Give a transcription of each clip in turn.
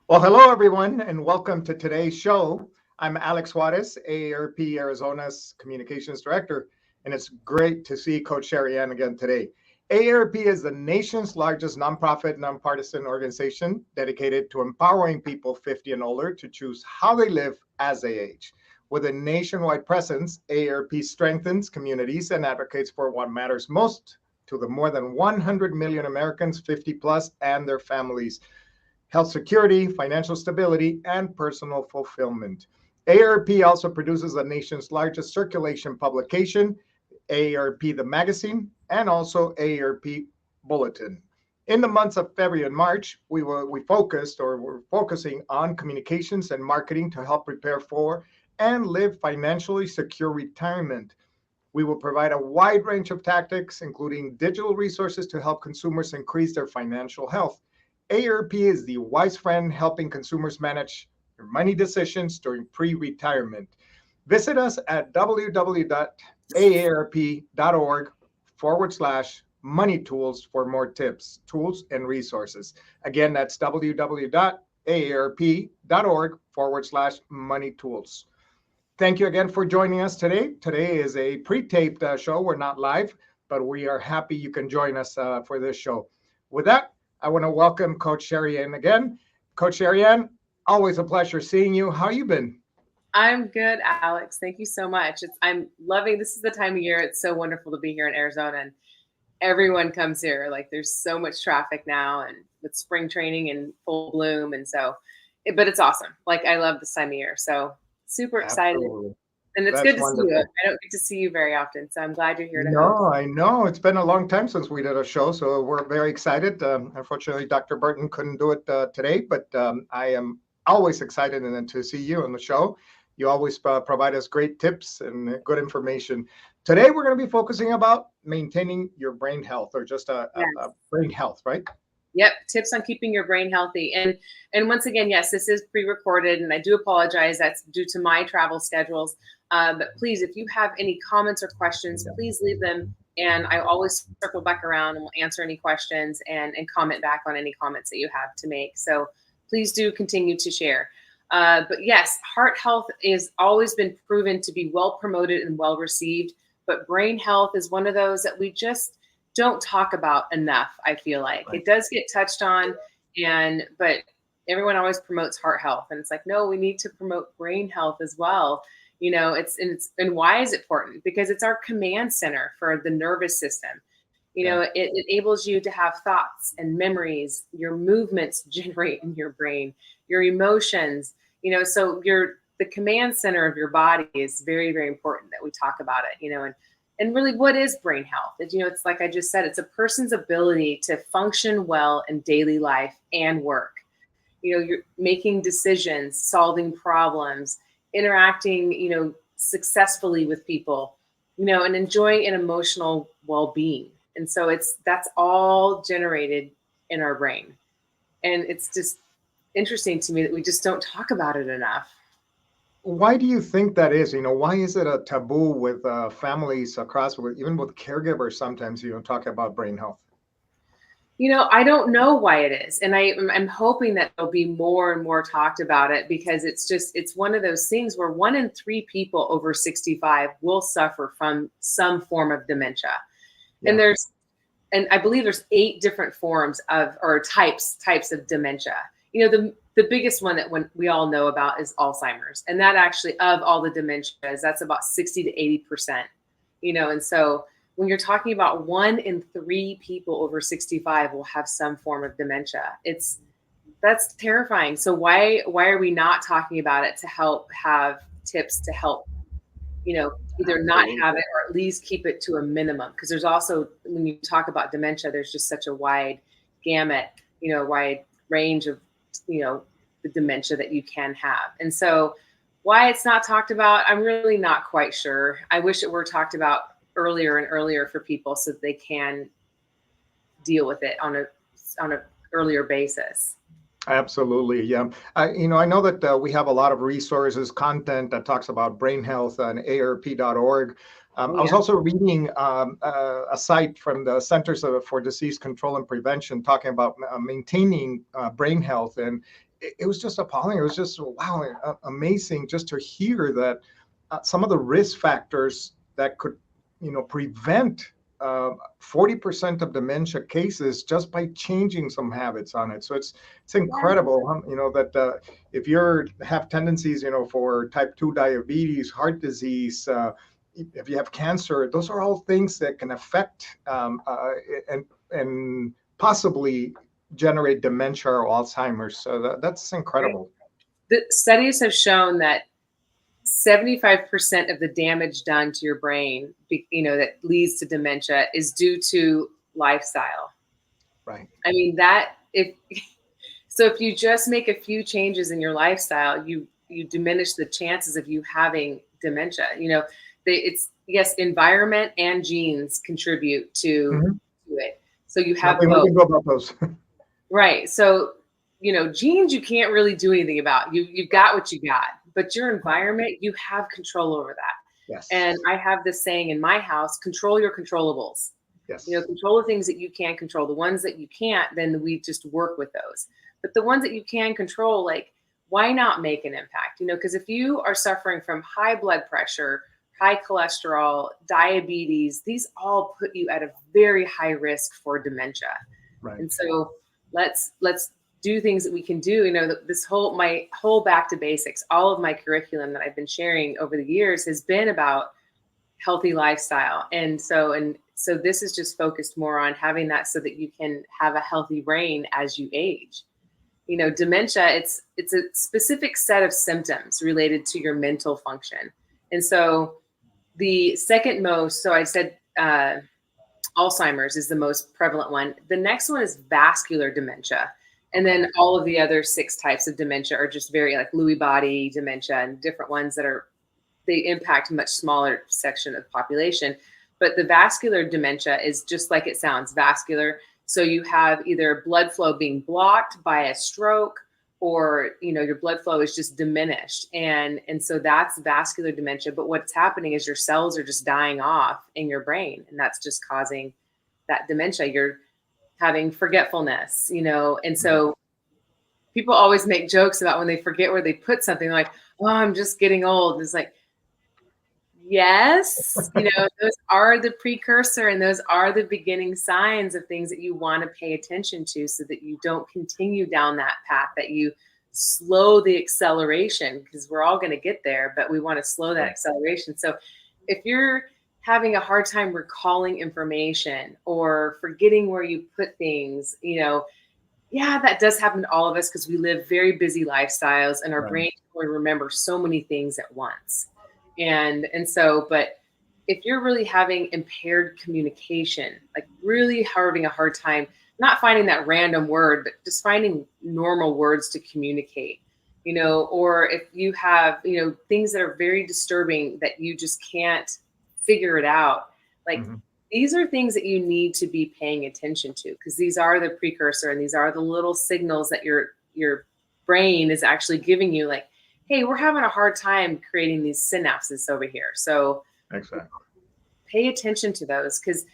Well, hello, everyone, and welcome to today's show. I'm Alex Juarez, AARP Arizona's Communications Director, and it's great to see Coach Sherry Ann again today. AARP is the nation's largest nonprofit, nonpartisan organization dedicated to empowering people 50 and older to choose how they live as they age. With a nationwide presence, AARP strengthens communities and advocates for what matters most to the more than 100 million Americans 50 plus and their families: health security, financial stability, and personal fulfillment. AARP also produces the nation's largest circulation publication, AARP the magazine, and also AARP Bulletin. In the months of February and March, we're focusing on communications and marketing to help prepare for and live financially secure retirement. We will provide a wide range of tactics, including digital resources to help consumers increase their financial health. AARP is the wise friend helping consumers manage their money decisions during pre-retirement. Visit us at www.aarp.org/money tools for more tips, tools, and resources. Again, that's www.aarp.org/money tools. Thank you again for joining us today. Today is a pre-taped show. We're not live, but we are happy you can join us for this show. With that, I want to welcome Coach Sherry Ann again. Coach Sherry Ann, always a pleasure seeing you. How you been? I'm good, Alex. Thank you so much. I'm loving this is the time of year. It's so wonderful to be here in Arizona and everyone comes here. Like there's so much traffic now and with spring training in full bloom. But it's awesome. Like I love this time of year. So super excited. Absolutely. And it's That's good to see you. wonderful. I don't get to see you very often. So I'm glad you're here to host. No, I know. It's been a long time since we did a show, so we're very excited. Unfortunately, Dr. Burton couldn't do it today, but I am always excited and to see you on the show. You always provide us great tips and good information. Today, we're going to be focusing about maintaining your brain health, or just a Yes. brain health, right? Yep, tips on keeping your brain healthy. And once again, yes, this is pre-recorded, and I do apologize. That's due to my travel schedules. But please, if you have any comments or questions, please leave them. And I always circle back around and will answer any questions and comment back on any comments that you have to make. So please do continue to share. But yes, heart health is always been proven to be well promoted and well received. But brain health is one of those that we just don't talk about enough. I feel like Right. it does get touched on, but everyone always promotes heart health, and it's like, no, we need to promote brain health as well. And why is it important? Because it's our command center for the nervous system. Yeah. It enables you to have thoughts and memories. Your movements generate in your brain, your emotions. So the command center of your body is very, very important that we talk about it. And really, what is brain health? It's like I just said, it's a person's ability to function well in daily life and work. You're making decisions, solving problems, interacting, successfully with people, and enjoying an emotional well-being. And so that's all generated in our brain. And it's just interesting to me that we just don't talk about it enough. Why do you think that is? Why is it a taboo with families across, even with caregivers? Sometimes you don't talk about brain health. I don't know why it is. And I'm hoping that there'll be more and more talked about it, because it's one of those things where 1 in 3 people over 65 will suffer from some form of dementia. And Yeah. and I believe there's 8 different forms of, or types of dementia. The biggest one that when we all know about is Alzheimer's. And that actually, of all the dementias, that's about 60 to 80%. And so when you're talking about 1 in 3 people over 65 will have some form of dementia, that's terrifying. So why are we not talking about it to help have tips to help, either not Absolutely. have it or at least keep it to a minimum? Because there's also, when you talk about dementia, there's just such a wide gamut, wide range of, the dementia that you can have. And so why it's not talked about, I'm really not quite sure. I wish it were talked about earlier and earlier for people so that they can deal with it on a earlier basis. Absolutely, yeah. I know that we have a lot of resources, content that talks about brain health on AARP.org. Oh I was yeah. also reading a site from the Centers for Disease Control and Prevention talking about maintaining brain health, and it was just appalling. It was just, wow, amazing just to hear that some of the risk factors that could, prevent 40% of dementia cases just by changing some habits on it. So it's incredible, that if you have tendencies, for type 2 diabetes, heart disease, if you have cancer, those are all things that can affect and possibly generate dementia or Alzheimer's. So that's incredible. The studies have shown that 75% of the damage done to your brain, that leads to dementia is due to lifestyle. Right. I mean, if you just make a few changes in your lifestyle, you diminish the chances of you having dementia. It's yes, environment and genes contribute to it. So you have Nothing both. we can go about those. Right. So, genes you can't really do anything about. You've got what you got, but your environment, you have control over that. Yes. And I have this saying in my house: control your controllables. Yes. Control the things that you can control. The ones that you can't, then we just work with those. But the ones that you can control, like, why not make an impact? Because if you are suffering from high blood pressure, high cholesterol, diabetes, these all put you at a very high risk for dementia. Right. And so let's do things that we can do. My whole back to basics, all of my curriculum that I've been sharing over the years has been about healthy lifestyle. And so this is just focused more on having that so that you can have a healthy brain as you age. Dementia, it's a specific set of symptoms related to your mental function. And so the second most, so I said Alzheimer's is the most prevalent one. The next one is vascular dementia. And then all of the other 6 types of dementia are just very like Lewy body dementia and different ones they impact a much smaller section of the population. But the vascular dementia is just like it sounds, vascular. So you have either blood flow being blocked by a stroke, or your blood flow is just diminished, and so that's vascular dementia. But what's happening is your cells are just dying off in your brain, and that's just causing that dementia. You're having forgetfulness, and so people always make jokes about when they forget where they put something. They're like, oh, I'm just getting old. And it's like, yes, those are the precursor, and those are the beginning signs of things that you want to pay attention to, so that you don't continue down that path, that you slow the acceleration, because we're all going to get there, but we want to slow that acceleration. So if you're having a hard time recalling information or forgetting where you put things, yeah, that does happen to all of us, because we live very busy lifestyles, and our brain can remember so many things at once. And so, but if you're really having impaired communication, like really having a hard time, not finding that random word, but just finding normal words to communicate, or if you have, things that are very disturbing that you just can't figure it out, like these are things that you need to be paying attention to, because these are the precursor, and these are the little signals that your brain is actually giving you, like, hey, we're having a hard time creating these synapses over here. So exactly, pay attention to those, because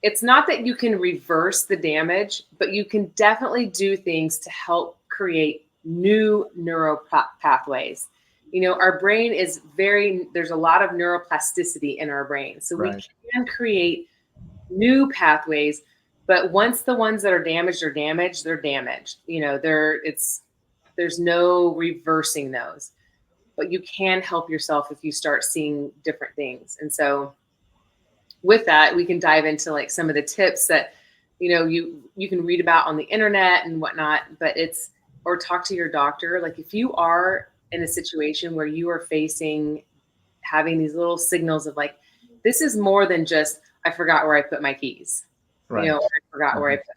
it's not that you can reverse the damage, but you can definitely do things to help create new neural pathways. Our brain is there's a lot of neuroplasticity in our brain. So we can create new pathways, but once the ones that are damaged are damaged, they're damaged. There's no reversing those, but you can help yourself if you start seeing different things. And so with that, we can dive into like some of the tips that, you can read about on the internet and whatnot, but or talk to your doctor. Like if you are in a situation where you are having these little signals of like, this is more than just, I forgot where I put my keys, or I forgot where I put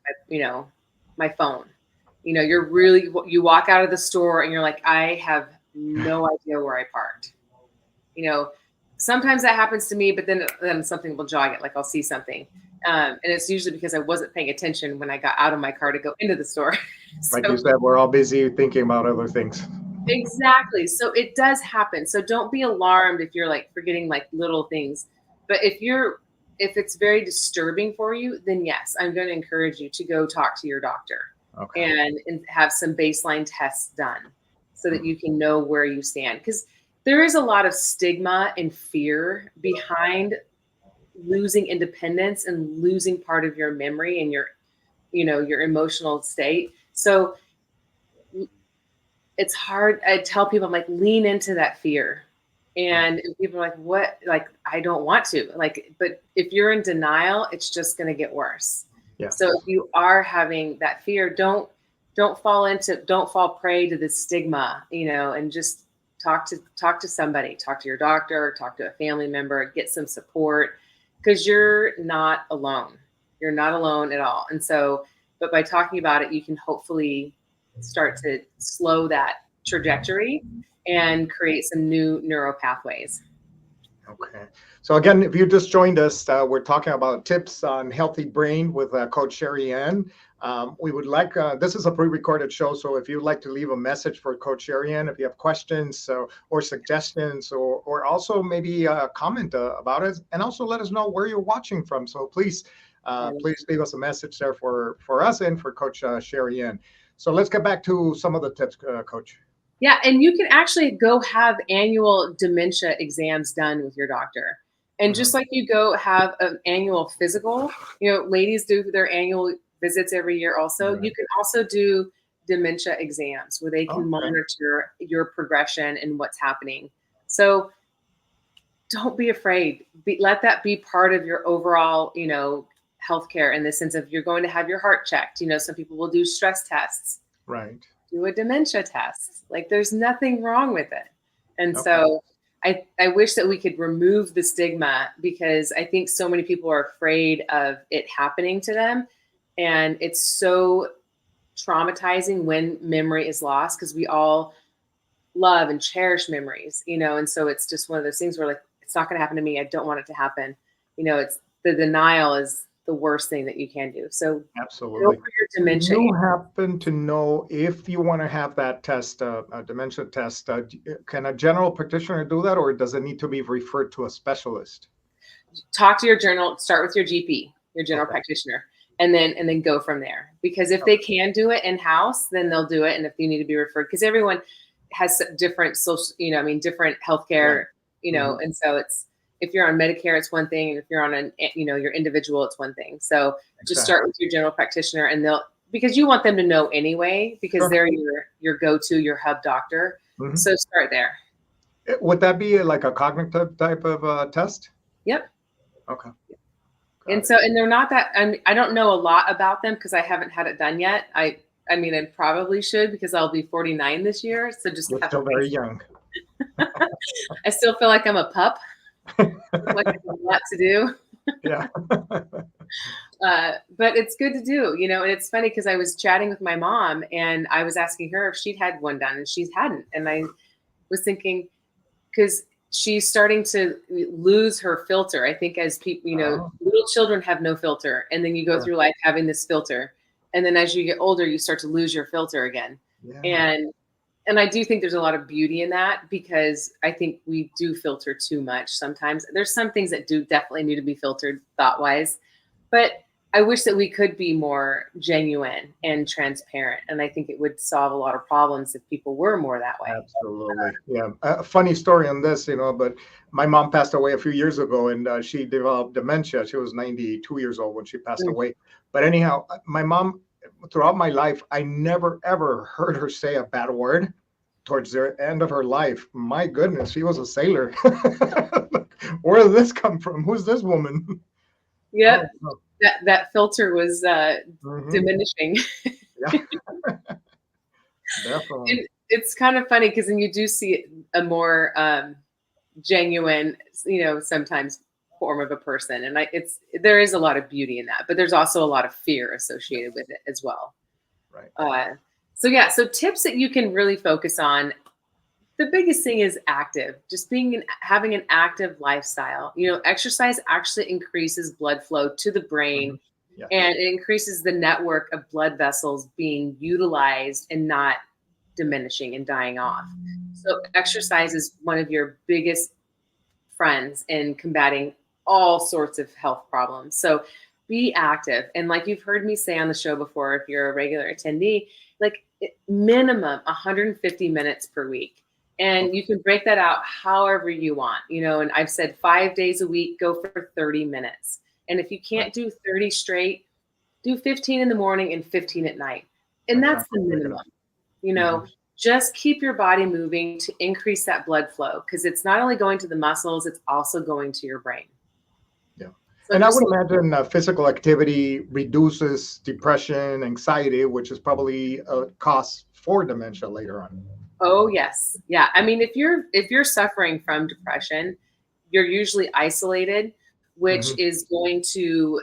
my phone. You walk out of the store and you're like, I have no idea where I parked. Sometimes that happens to me, but then something will jog it. Like I'll see something. And it's usually because I wasn't paying attention when I got out of my car to go into the store. Like you said, we're all busy thinking about other things. Exactly. So it does happen. So don't be alarmed if you're like forgetting like little things. But if it's very disturbing for you, then yes, I'm going to encourage you to go talk to your doctor. Okay. and have some baseline tests done so that you can know where you stand. Because there is a lot of stigma and fear behind losing independence and losing part of your memory and your emotional state. So it's hard. I tell people, I'm like, lean into that fear. And people are like, what? Like, I don't want to. Like, but if you're in denial, it's just going to get worse. Yeah. So if you are having that fear, don't fall prey to the stigma, and just talk to somebody, talk to your doctor, talk to a family member, get some support, because you're not alone. You're not alone at all. And so, but by talking about it, you can hopefully start to slow that trajectory and create some new neural pathways. Okay. So again, if you just joined us, we're talking about tips on healthy brain with Coach Sherry Ann. We would like, this is a pre-recorded show, so if you'd like to leave a message for Coach Sherry Ann, if you have questions or suggestions, or also maybe comment about it, and also let us know where you're watching from. So please leave us a message there for us and for Coach Sherry Ann. So let's get back to some of the tips, Coach. Yeah, and you can actually go have annual dementia exams done with your doctor. And just like you go have an annual physical, ladies do their annual visits every year also. Right. You can also do dementia exams where they can monitor your progression and what's happening. So don't be afraid. Let that be part of your overall, healthcare, in the sense of you're going to have your heart checked. Some people will do stress tests. Right. Do a dementia test. Like, there's nothing wrong with it. And so I wish that we could remove the stigma, because I think so many people are afraid of it happening to them. And it's so traumatizing when memory is lost, because we all love and cherish memories, and so it's just one of those things where, like, it's not going to happen to me. I don't want it to happen. It's the denial is the worst thing that you can do. So absolutely. go for your dementia. Do you happen to know if you want to have that test, a dementia test, can a general practitioner do that, or does it need to be referred to a specialist? Talk to your start with your GP, your general practitioner, and then go from there. Because if they can do it in-house, then they'll do it. And if you need to be referred, because everyone has different social, different healthcare, and so it's, if you're on Medicare, it's one thing. And if you're on your individual, it's one thing. So just start with your general practitioner, and because you want them to know anyway, because they're your go-to, your hub doctor. So start there. Would that be like a cognitive type of test? Yep. Okay. And they're not that, I don't know a lot about them because I haven't had it done yet. I mean, I probably should, because I'll be 49 this year. So just You're still very young. I still feel like I'm a pup. Like, I have a lot to do. Yeah. But it's good to do, and it's funny because I was chatting with my mom and I was asking her if she'd had one done, and she hadn't. And I was thinking, because she's starting to lose her filter. I think as people, little children have no filter, and then you go through life having this filter. And then as you get older, you start to lose your filter again. Yeah. And I do think there's a lot of beauty in that, because I think we do filter too much sometimes. There's some things that do definitely need to be filtered thought-wise, but I wish that we could be more genuine and transparent. And I think it would solve a lot of problems if people were more that way. Absolutely. Yeah. A funny story on this, but my mom passed away a few years ago, and she developed dementia. She was 92 years old when she passed away. But anyhow, my mom, throughout my life, I never, ever heard her say a bad word towards the end of her life. My goodness, she was a sailor. Where did this come from? Who's this woman? Yep. Oh. That filter was diminishing. Yeah. Definitely. And it's kind of funny, because then you do see a more genuine, sometimes form of a person. And there is a lot of beauty in that, but there's also a lot of fear associated with it as well. Right. So tips that you can really focus on. The biggest thing is just having an active lifestyle. Exercise actually increases blood flow to the brain, and it increases the network of blood vessels being utilized and not diminishing and dying off. So exercise is one of your biggest friends in combating all sorts of health problems. So be active. And like you've heard me say on the show before, if you're a regular attendee, like minimum 150 minutes per week. And you can break that out however you want, and I've said 5 days a week, go for 30 minutes. And if you can't do 30 straight, do 15 in the morning and 15 at night. And that's the minimum, just keep your body moving to increase that blood flow, because it's not only going to the muscles, it's also going to your brain. Yeah. So and I would imagine physical activity reduces depression, anxiety, which is probably a cause for dementia later on. Oh, yes. Yeah. I mean, if you're suffering from depression, you're usually isolated, which is going to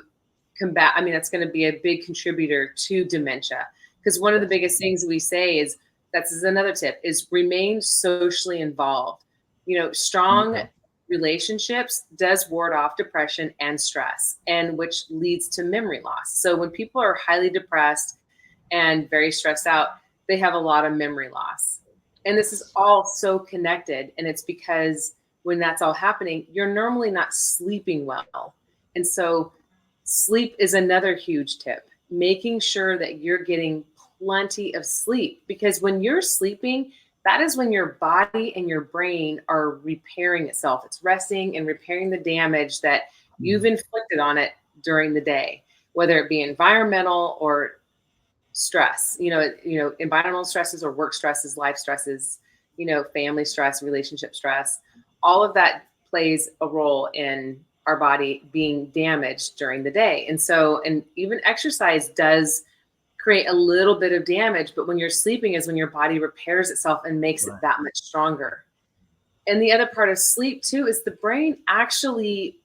combat. I mean, that's going to be a big contributor to dementia, because one of the biggest things we say is, that's another tip, is remain socially involved. Strong relationships does ward off depression and stress, and which leads to memory loss. So when people are highly depressed and very stressed out, they have a lot of memory loss. And this is all so connected. And it's because when that's all happening, you're normally not sleeping well. And so sleep is another huge tip, making sure that you're getting plenty of sleep, because when you're sleeping, that is when your body and your brain are repairing itself. It's resting and repairing the damage that you've inflicted on it during the day, whether it be environmental or stress, environmental stresses or work stresses, life stresses, family stress, relationship stress. All of that plays a role in our body being damaged during the day. And even exercise does create a little bit of damage, but when you're sleeping is when your body repairs itself and makes it that much stronger. And the other part of sleep too is the brain actually,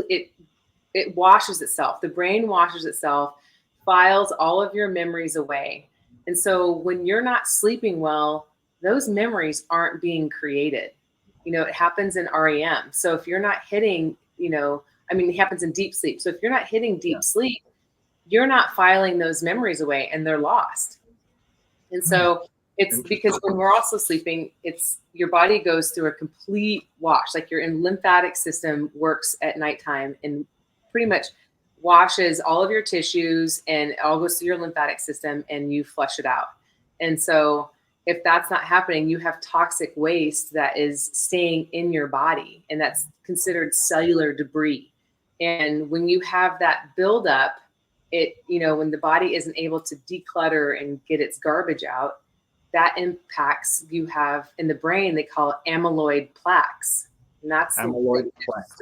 it washes itself. The brain washes itself, files all of your memories away. And so when you're not sleeping well, those memories aren't being created. It happens in REM. So if you're not hitting, it happens in deep sleep. So if you're not hitting deep sleep, you're not filing those memories away and they're lost. And so it's because when we're also sleeping, it's your body goes through a complete wash. Like your lymphatic system works at nighttime and pretty much washes all of your tissues, and it all goes through your lymphatic system and you flush it out. And so if that's not happening, you have toxic waste that is staying in your body, and that's considered cellular debris. And when you have that buildup, when the body isn't able to declutter and get its garbage out, that impacts, you have in the brain, they call it amyloid plaques. And that's amyloid plaques.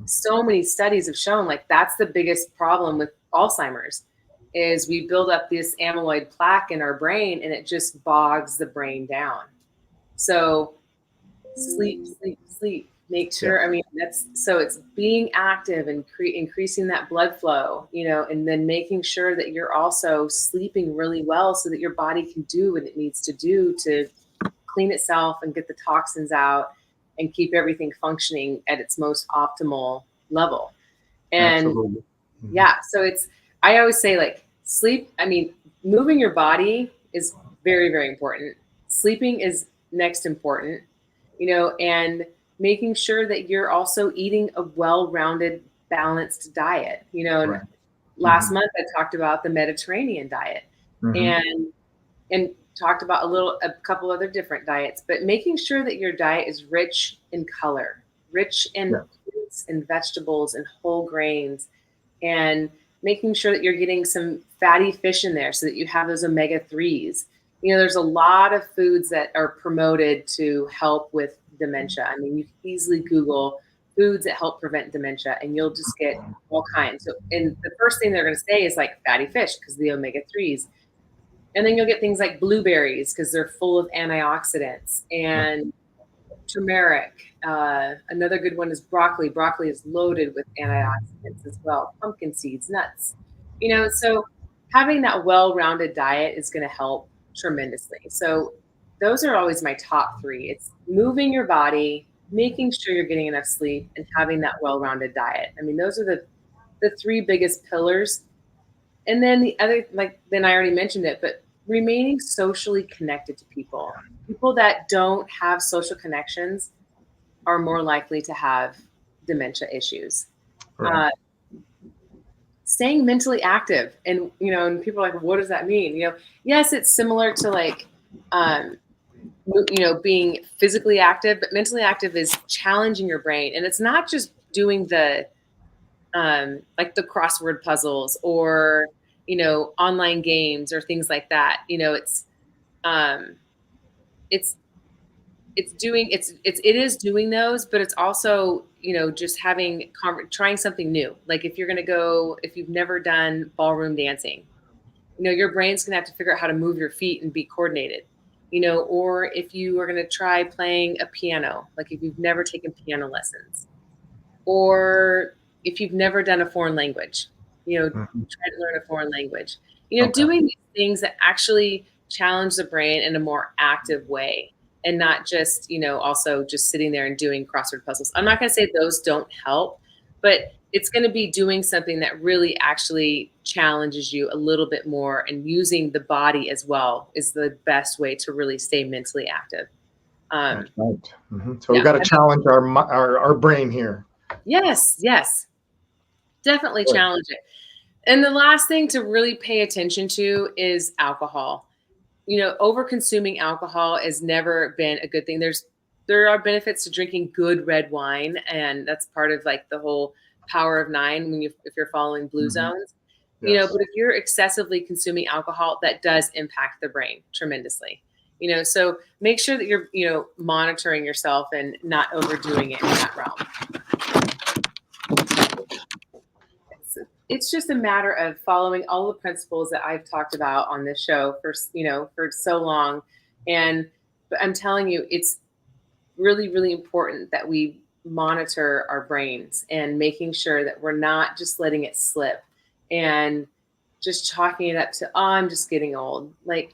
So many studies have shown, like, that's the biggest problem with Alzheimer's, is we build up this amyloid plaque in our brain and it just bogs the brain down. So sleep. Make sure, it's being active and increasing that blood flow, and then making sure that you're also sleeping really well so that your body can do what it needs to do to clean itself and get the toxins out and keep everything functioning at its most optimal level. And so I always say, like, sleep, moving your body is very, very important. Sleeping is next important, and making sure that you're also eating a well-rounded, balanced diet. Last month I talked about the Mediterranean diet and talked about a couple other different diets, but making sure that your diet is rich in color, rich in fruits and vegetables and whole grains, and making sure that you're getting some fatty fish in there so that you have those omega-3s. There's a lot of foods that are promoted to help with dementia. You can easily Google foods that help prevent dementia and you'll just get all kinds. So, and the first thing they're going to say is like fatty fish, because the omega-3s. And then you'll get things like blueberries, because they're full of antioxidants, and turmeric. Another good one is broccoli. Broccoli is loaded with antioxidants as well. Pumpkin seeds, nuts. So having that well-rounded diet is going to help tremendously. So those are always my top three. It's moving your body, making sure you're getting enough sleep, and having that well-rounded diet. Those are the three biggest pillars. And then the other, then I already mentioned it, but remaining socially connected to people. People that don't have social connections are more likely to have dementia issues. Right. staying mentally active. And, and people are like, what does that mean? Yes, it's similar to like, being physically active, but mentally active is challenging your brain. And it's not just doing like the crossword puzzles or, online games or things like that. Um, it's, it is doing those, but it's also, just trying something new. Like if you've never done ballroom dancing, your brain's going to have to figure out how to move your feet and be coordinated, or if you are going to try playing a piano, like if you've never taken piano lessons, or if you've never done a foreign language, try to learn a foreign language, Okay. doing these things that actually challenge the brain in a more active way and not just, also just sitting there and doing crossword puzzles. I'm not going to say those don't help, but it's going to be doing something that really actually challenges you a little bit more, and using the body as well is the best way to really stay mentally active. That's right. So Yeah. we got to challenge our brain here. Yes, definitely Good. challenge it. And the last thing to really pay attention to is alcohol. Over consuming alcohol has never been a good thing. There are benefits to drinking good red wine, and that's part of like the whole power of nine if you're following blue zones. Yes. But if you're excessively consuming alcohol, that does impact the brain tremendously. So make sure that you're, monitoring yourself and not overdoing it in that realm. It's just a matter of following all the principles that I've talked about on this show for so long. But I'm telling you, it's really, really important that we monitor our brains and making sure that we're not just letting it slip and just chalking it up to, oh, I'm just getting old. Like,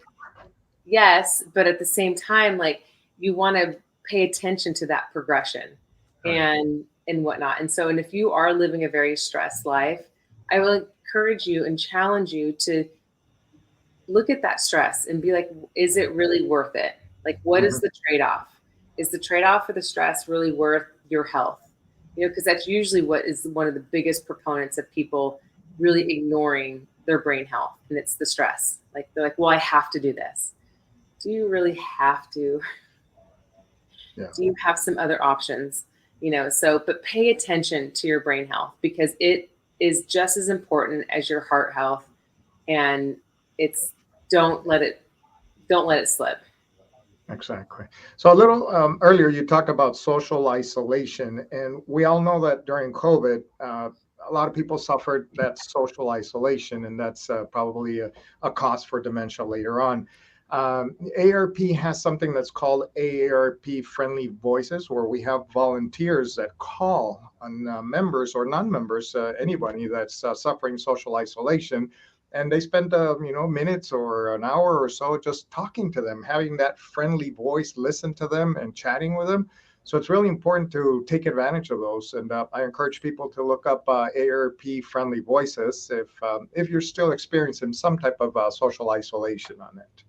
yes, but at the same time, like, you want to pay attention to that progression. Right. And whatnot. And if you are living a very stressed life, I will encourage you and challenge you to look at that stress and be like, is it really worth it? Like, what is the trade-off? Is the trade-off for the stress really worth your health? Because that's usually what is one of the biggest proponents of people really ignoring their brain health. And it's the stress. Like, they're like, well, I have to do this. Do you really have to? Yeah. Do you have some other options? But pay attention to your brain health, because it is just as important as your heart health. And don't let it slip. Exactly. So a little earlier, you talked about social isolation, and we all know that during COVID, a lot of people suffered that social isolation, and that's probably a cause for dementia later on. AARP has something that's called AARP Friendly Voices, where we have volunteers that call on members or non-members, anybody that's suffering social isolation, and they spend minutes or an hour or so just talking to them, having that friendly voice, listen to them, and chatting with them. So it's really important to take advantage of those, and I encourage people to look up AARP Friendly Voices if you're still experiencing some type of social isolation on it.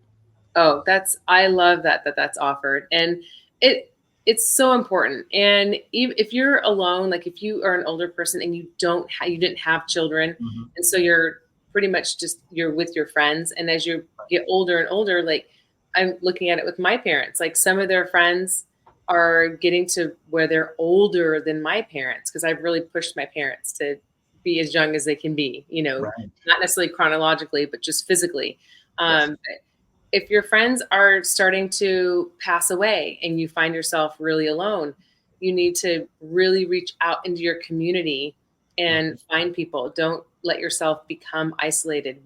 Oh, I love that's offered. And it's so important. And even if you're alone, like if you are an older person and you didn't have children, and so you're pretty much you're with your friends. And as you get older and older, like I'm looking at it with my parents, like some of their friends are getting to where they're older than my parents, because I've really pushed my parents to be as young as they can be, Right. not necessarily chronologically, but just physically. Yes. If your friends are starting to pass away and you find yourself really alone, you need to really reach out into your community and find people. Don't let yourself become isolated.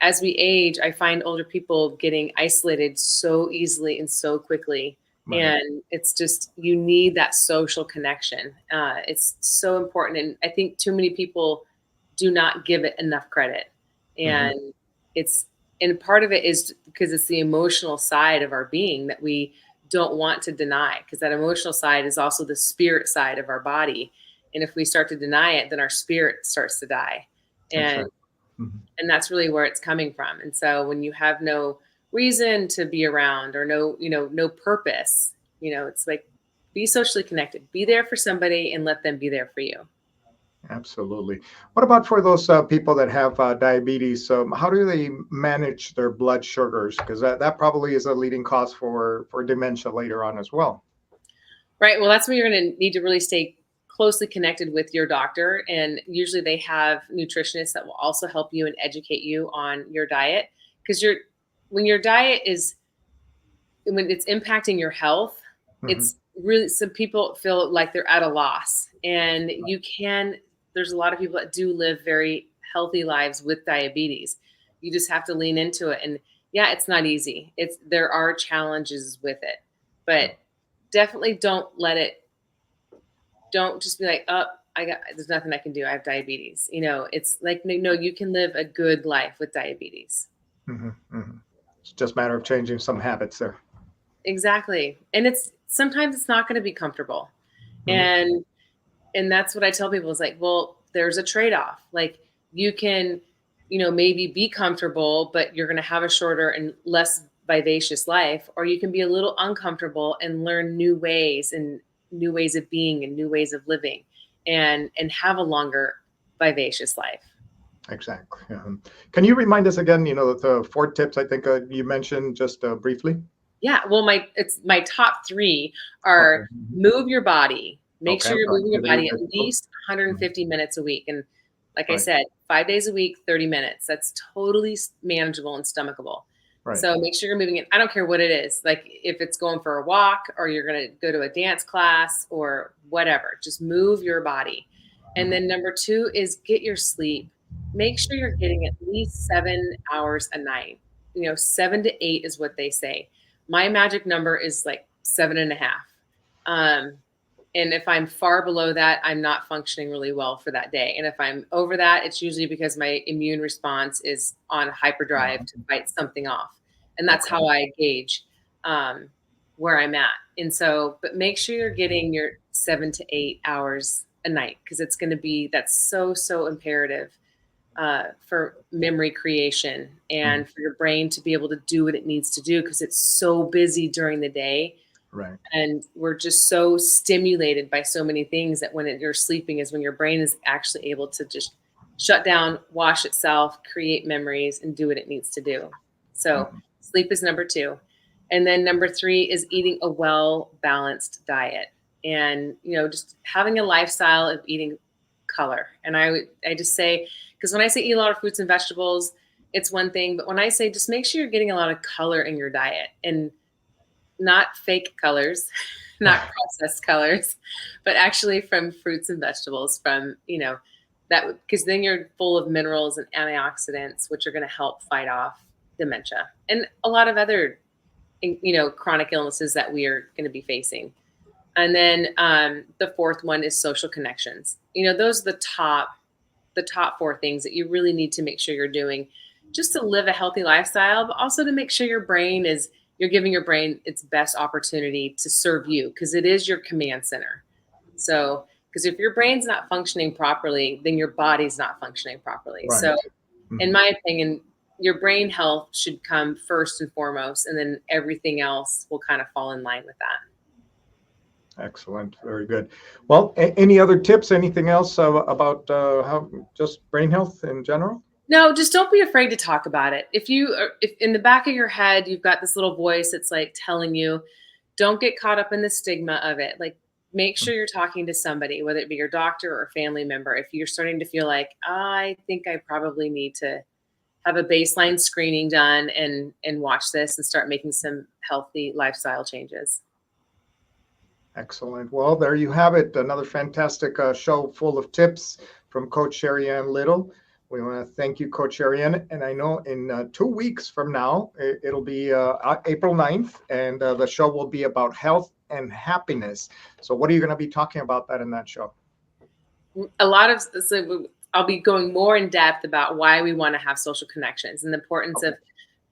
As we age, I find older people getting isolated so easily and so quickly. Right. And it's just, you need that social connection. It's so important. And I think too many people do not give it enough credit. And and part of it is because it's the emotional side of our being that we don't want to deny, because that emotional side is also the spirit side of our body. And if we start to deny it, then our spirit starts to die. And and that's really where it's coming from. And so when you have no reason to be around, or no purpose, it's like, be socially connected, be there for somebody and let them be there for you. Absolutely. What about for those people that have diabetes? How do they manage their blood sugars? Because that probably is a leading cause for dementia later on as well. Right. Well, that's when you're going to need to really stay closely connected with your doctor. And usually they have nutritionists that will also help you and educate you on your diet. Because when your diet is, when it's impacting your health, Hmm. it's really, some people feel like they're at a loss. And there's a lot of people that do live very healthy lives with diabetes. You just have to lean into it. And yeah, it's not easy. There are challenges with it, but definitely don't just be like, oh, there's nothing I can do. I have diabetes. It's like, no, you can live a good life with diabetes. Hmm. Hmm. It's just a matter of changing some habits there. Exactly. And sometimes it's not going to be comfortable. Hmm. And, and that's what I tell people is like, well, there's a trade-off. Like you can, maybe be comfortable, but you're going to have a shorter and less vivacious life, or you can be a little uncomfortable and learn new ways of being and new ways of living and have a longer vivacious life. Exactly. Can you remind us again, the four tips I think you mentioned just briefly? Yeah, well, my top three Okay. are Mhm. move your body. Make Okay. sure you're All right. moving your Maybe body at least Mhm. 150 minutes a week. And like I Right. said, 5 days a week, 30 minutes. That's totally manageable and stomachable. Right. So make sure you're moving it. I don't care what it is. Like if it's going for a walk or you're going to go to a dance class or whatever, just move your body. And Mhm. then number two is get your sleep. Make sure you're getting at least 7 hours a night. 7 to 8 is what they say. My magic number is like 7.5. Um, and if I'm far below that, I'm not functioning really well for that day. And if I'm over that, it's usually because my immune response is on hyperdrive to fight something off. And that's Okay. how I gauge um, where I'm at. And so, but make sure you're getting your 7 to 8 hours a night because that's so, so imperative for memory creation Mhm. and for your brain to be able to do what it needs to do because it's so busy during the day Right. and we're just so stimulated by so many things that you're sleeping is when your brain is actually able to just shut down, wash itself, create memories, and do what it needs to do. So Mhm. sleep is number two. And then number three is eating a well balanced diet and just having a lifestyle of eating color. And I just say, because when I say eat a lot of fruits and vegetables, it's one thing, but when I say just make sure you're getting a lot of color in your diet and not fake colors, not processed colors, but actually from fruits and vegetables, that because then you're full of minerals and antioxidants, which are going to help fight off dementia and a lot of other, chronic illnesses that we are going to be facing. And then the fourth one is social connections. Those are the top four things that you really need to make sure you're doing just to live a healthy lifestyle, but also to make sure you're giving your brain its best opportunity to serve you because it is your command center. So, because if your brain's not functioning properly, then your body's not functioning properly. So, Right. in Mhm. my opinion, your brain health should come first and foremost, and then everything else will kind of fall in line with that. Excellent. Very good. Well, any other tips? Anything else about how just brain health in general? No, just don't be afraid to talk about it. If in the back of your head you've got this little voice that's like telling you, don't get caught up in the stigma of it. Like make sure you're talking to somebody, whether it be your doctor or a family member. If you're starting to feel like I think I probably need to have a baseline screening done and watch this and start making some healthy lifestyle changes. Excellent. Well, there you have it. Another fantastic show full of tips from Coach Sherry Ann Little. We want to thank you, Coach Sherry Ann. And I know in 2 weeks from now, it'll be April 9th, and the show will be about health and happiness. So, what are you going to be talking about that in that show? I'll be going more in depth about why we want to have social connections and the importance Okay. of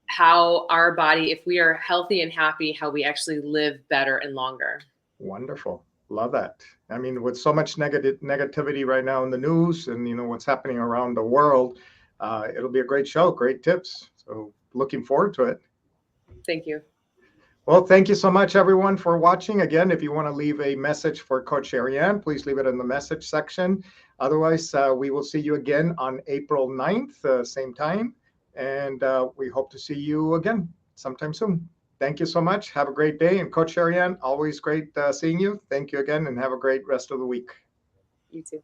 how our body, if we are healthy and happy, how we actually live better and longer. Wonderful. Love that. I mean, with so much negativity right now in the news and what's happening around the world, it'll be a great show, great tips. So looking forward to it. Thank you. Well, thank you so much, everyone, for watching. Again, if you want to leave a message for Coach Ariane, please leave it in the message section. Otherwise, we will see you again on April 9th, same time. And we hope to see you again sometime soon. Thank you so much. Have a great day. And Coach Sherry Ann, always great seeing you. Thank you again and have a great rest of the week. You too.